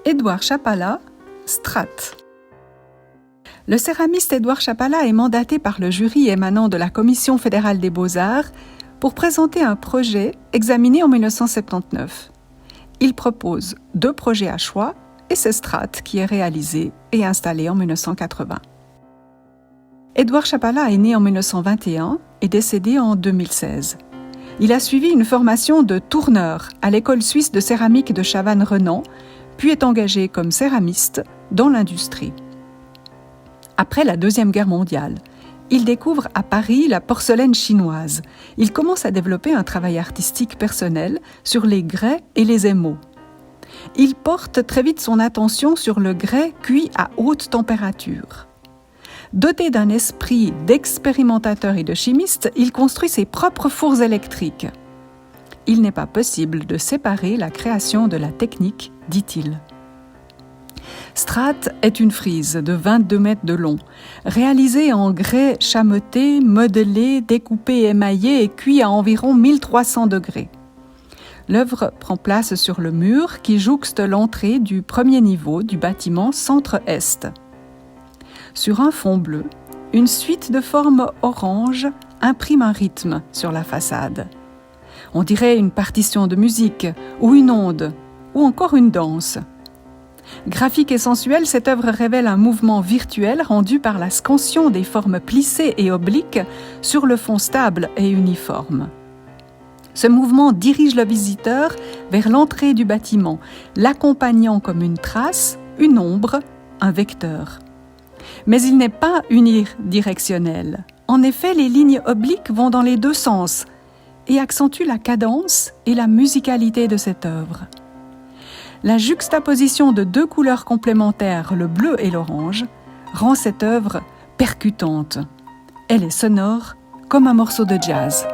Édouard Chapala, Strat. Le céramiste Édouard Chapala est mandaté par le jury émanant de la Commission fédérale des beaux-arts pour présenter un projet examiné en 1979. Il propose 2 projets à choix et c'est Strat qui est réalisé et installé en 1980. Édouard Chapala est né en 1921 et décédé en 2016. Il a suivi une formation de tourneur à l'école suisse de céramique de Chavannes-Renan, puis est engagé comme céramiste dans l'industrie. Après la Deuxième Guerre mondiale, il découvre à Paris la porcelaine chinoise. Il commence à développer un travail artistique personnel sur les grès et les émaux. Il porte très vite son attention sur le grès cuit à haute température. Doté d'un esprit d'expérimentateur et de chimiste, il construit ses propres fours électriques. Il n'est pas possible de séparer la création de la technique, dit-il. Strat est une frise de 22 mètres de long, réalisée en grès chamoté, modelé, découpé, émaillé et cuit à environ 1300 degrés. L'œuvre prend place sur le mur qui jouxte l'entrée du premier niveau du bâtiment centre-est. Sur un fond bleu, une suite de formes orange imprime un rythme sur la façade. On dirait une partition de musique, ou une onde, ou encore une danse. Graphique et sensuelle, cette œuvre révèle un mouvement virtuel rendu par la scansion des formes plissées et obliques sur le fond stable et uniforme. Ce mouvement dirige le visiteur vers l'entrée du bâtiment, l'accompagnant comme une trace, une ombre, un vecteur. Mais il n'est pas unidirectionnel. En effet, les lignes obliques vont dans les 2 sens et accentuent la cadence et la musicalité de cette œuvre. La juxtaposition de 2 couleurs complémentaires, le bleu et l'orange, rend cette œuvre percutante. Elle est sonore comme un morceau de jazz.